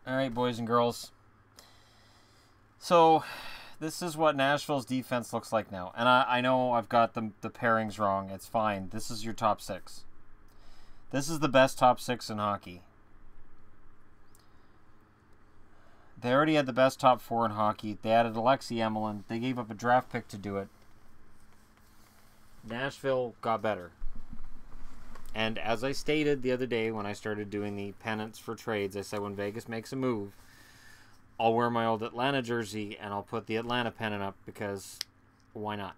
All right, boys and girls. So, this is what Nashville's defense looks like now. And I know I've got the pairings wrong. It's fine. This is your top six. This is the best top six in hockey. They already had the best top four in hockey. They added Alexei, Emelin. They gave up a draft pick to do it. Nashville got better. And as I stated the other day when I started doing the pennants for trades, I said when Vegas makes a move, I'll wear my old Atlanta jersey and I'll put the Atlanta pennant up because why not?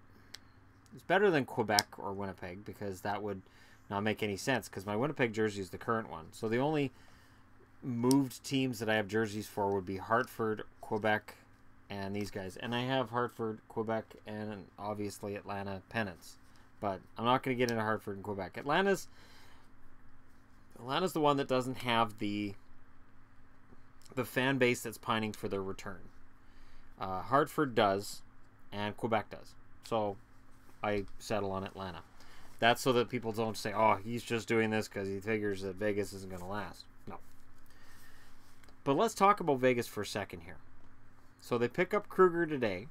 It's better than Quebec or Winnipeg because that would not make any sense because my Winnipeg jersey is the current one. So the only moved teams that I have jerseys for would be Hartford, Quebec, and these guys. And I have Hartford, Quebec, and obviously Atlanta pennants. But I'm not going to get into Hartford and Quebec. Atlanta's the one that doesn't have the fan base that's pining for their return. Hartford does, and Quebec does. So I settle on Atlanta. That's so that people don't say, oh, he's just doing this because he figures that Vegas isn't going to last. No. But let's talk about Vegas for a second here. So they pick up Kruger today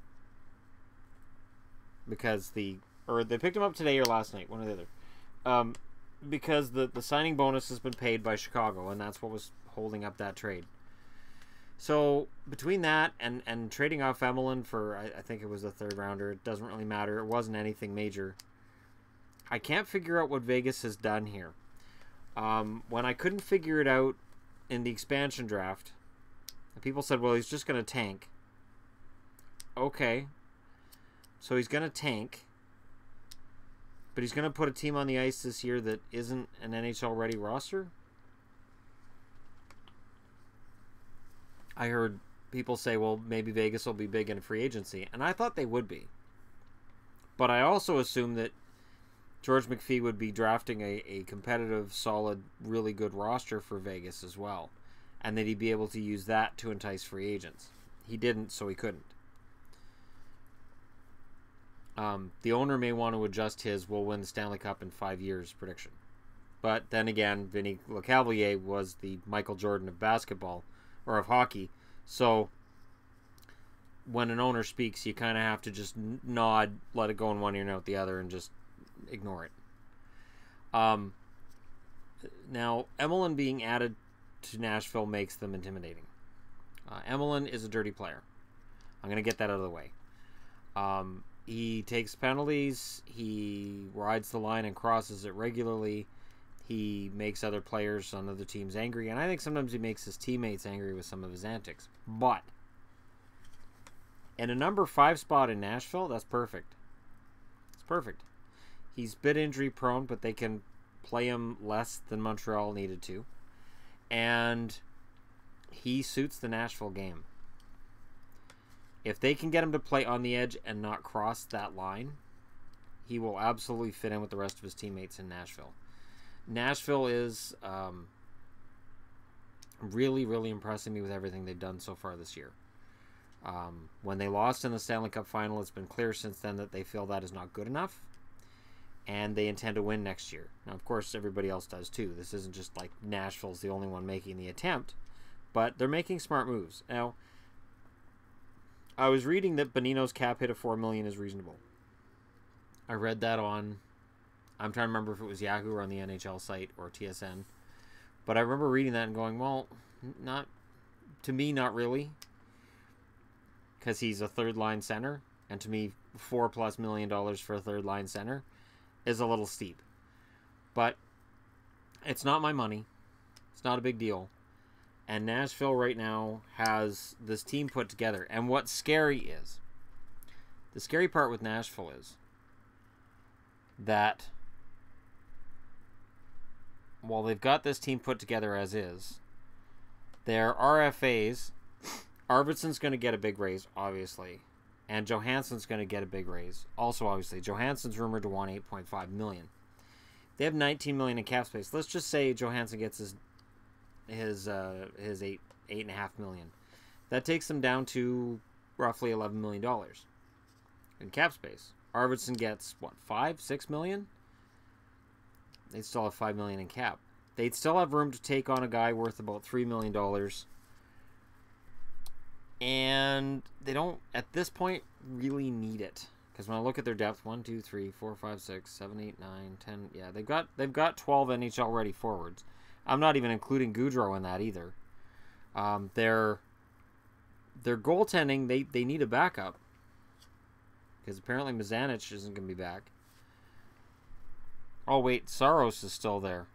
because they picked him up today or last night, one or the other. Because the signing bonus has been paid by Chicago, and that's what was holding up that trade. So between that and trading off Emelin for, I think it was a third rounder, it doesn't really matter. It wasn't anything major. I can't figure out what Vegas has done here. When I couldn't figure it out in the expansion draft, people said, well, he's just going to tank. Okay. So he's going to tank. But he's going to put a team on the ice this year that isn't an NHL-ready roster? I heard people say, well, maybe Vegas will be big in free agency. And I thought they would be. But I also assumed that George McPhee would be drafting a competitive, solid, really good roster for Vegas as well. And that he'd be able to use that to entice free agents. He didn't, so he couldn't. The owner may want to adjust his "we'll win the Stanley Cup in 5 years" prediction. But then again, Vinny Lecavalier was the Michael Jordan of basketball, or of hockey. So when an owner speaks, you kind of have to just nod, let it go in one ear and out the other, and just ignore it. Now, Emelin being added to Nashville makes them intimidating. Emelin is a dirty player. I'm going to get that out of the way. He takes penalties. He rides the line and crosses it regularly. He makes other players on other teams angry. And I think sometimes he makes his teammates angry with some of his antics. But in a number 5 spot in Nashville, that's perfect. It's perfect. He's a bit injury prone, but they can play him less than Montreal needed to. And he suits the Nashville game. If they can get him to play on the edge and not cross that line, he will absolutely fit in with the rest of his teammates in Nashville. Nashville is really, really impressing me with everything they've done so far this year. When they lost in the Stanley Cup final, it's been clear since then that they feel that is not good enough, and they intend to win next year. Now, of course, everybody else does too. This isn't just like Nashville's the only one making the attempt, but they're making smart moves. Now, I was reading that Bonino's cap hit of $4 million is reasonable. I read that on, I'm trying to remember if it was Yahoo or on the NHL site or TSN, but I remember reading that and going, well, not to me, not really, because he's a third line center, and to me, $4+ million for a third line center is a little steep. But it's not my money. It's not a big deal. And Nashville right now has this team put together. And what's scary is, the scary part with Nashville is that while they've got this team put together as is, their RFAs, Arvidsson's going to get a big raise, obviously. And Johansson's going to get a big raise. Also, obviously, Johansson's rumored to want $8.5 million. They have $19 million in cap space. Let's just say Johansson gets his $8.5 million. That takes them down to roughly $11 million in cap space. Arvidsson gets what, $5-6 million? They'd still have $5 million in cap. They'd still have room to take on a guy worth about $3 million And they don't, at this point, really need it. Because when I look at their depth, 1, 2, 3, 4, 5, 6, 7, 8, 9, 10, yeah, they've got 12 NHL ready forwards. I'm not even including Goudreau in that either. Their goaltending, they need a backup. Because apparently Mazanich isn't going to be back. Oh, wait, Saros is still there.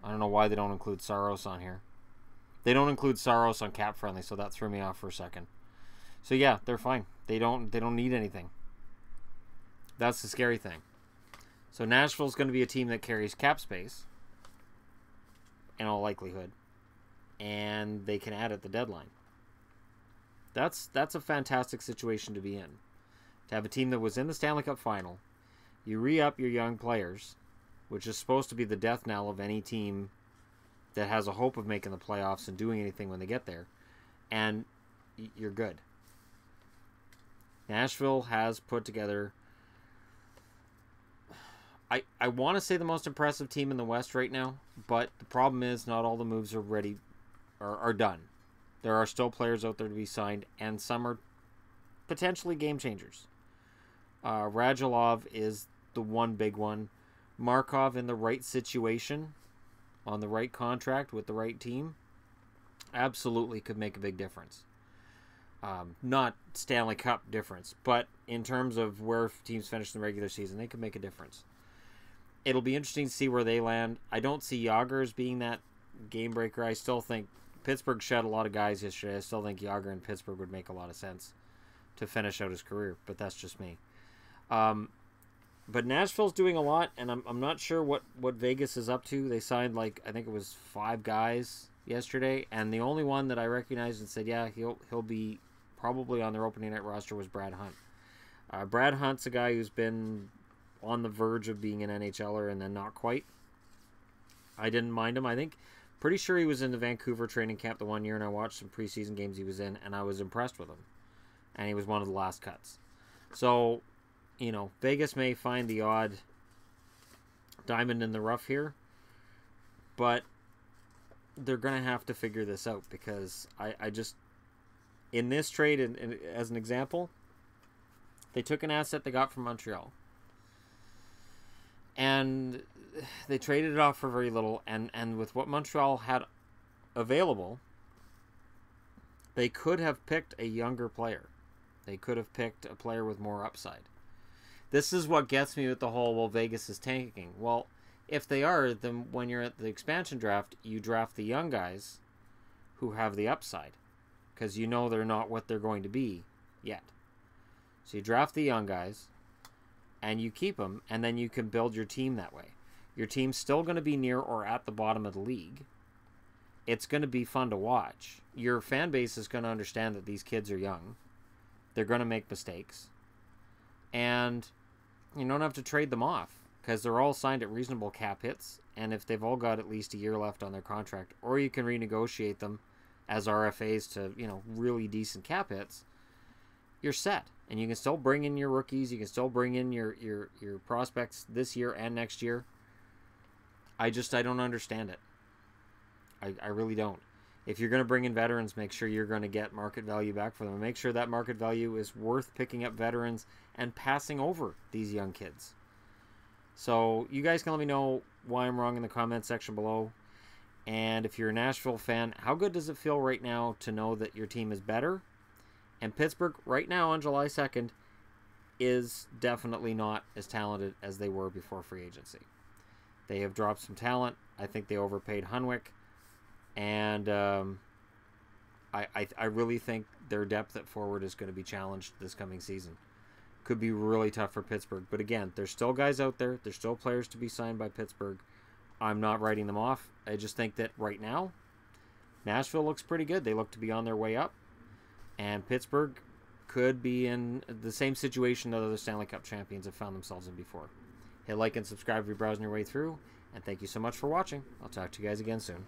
I don't know why they don't include Saros on here. They don't include Saros on Cap Friendly, so that threw me off for a second. So yeah, they're fine. They don't need anything. That's the scary thing. So Nashville's going to be a team that carries cap space, in all likelihood, and they can add at the deadline. That's a fantastic situation to be in. To have a team that was in the Stanley Cup final, you re-up your young players, which is supposed to be the death knell of any team that has a hope of making the playoffs and doing anything when they get there, and you're good. Nashville has put together, I want to say, the most impressive team in the West right now, but the problem is not all the moves are ready, are done. There are still players out there to be signed, and some are potentially game changers. Radulov is the one big one. Markov in the right situation, on the right contract with the right team, absolutely could make a big difference. Not Stanley Cup difference, but in terms of where teams finish in the regular season, they could make a difference. It'll be interesting to see where they land. I don't see Jágr as being that game breaker. I still think Pittsburgh shed a lot of guys yesterday. I still think Jágr in Pittsburgh would make a lot of sense to finish out his career, but that's just me. But Nashville's doing a lot, and I'm not sure what Vegas is up to. They signed, I think it was 5 guys yesterday, and the only one that I recognized and said, yeah, he'll be probably on their opening night roster was Brad Hunt. Brad Hunt's a guy who's been on the verge of being an NHLer and then not quite. I didn't mind him. I think, pretty sure he was in the Vancouver training camp the one year, and I watched some preseason games he was in, and I was impressed with him. And he was one of the last cuts. So, Vegas may find the odd diamond in the rough here, but they're going to have to figure this out, because I just, in this trade, and as an example, they took an asset they got from Montreal, and they traded it off for very little, and with what Montreal had available, they could have picked a younger player. They could have picked a player with more upside. This is what gets me with the whole, well, Vegas is tanking. Well, if they are, then when you're at the expansion draft, you draft the young guys who have the upside, because you know they're not what they're going to be yet. So you draft the young guys, and you keep them, and then you can build your team that way. Your team's still going to be near or at the bottom of the league. It's going to be fun to watch. Your fan base is going to understand that these kids are young. They're going to make mistakes. And you don't have to trade them off, because they're all signed at reasonable cap hits, and if they've all got at least a year left on their contract, or you can renegotiate them as RFAs to, really decent cap hits, you're set. And you can still bring in your rookies, you can still bring in your prospects this year and next year. I don't understand it. I really don't. If you're going to bring in veterans, make sure you're going to get market value back for them. Make sure that market value is worth picking up veterans and passing over these young kids. So you guys can let me know why I'm wrong in the comment section below. And if you're a Nashville fan, how good does it feel right now to know that your team is better? And Pittsburgh, right now on July 2nd, is definitely not as talented as they were before free agency. They have dropped some talent. I think they overpaid Hunwick. And I really think their depth at forward is going to be challenged this coming season. Could be really tough for Pittsburgh. But again, there's still guys out there. There's still players to be signed by Pittsburgh. I'm not writing them off. I just think that right now, Nashville looks pretty good. They look to be on their way up. And Pittsburgh could be in the same situation that other Stanley Cup champions have found themselves in before. Hit like and subscribe if you're browsing your way through. And thank you so much for watching. I'll talk to you guys again soon.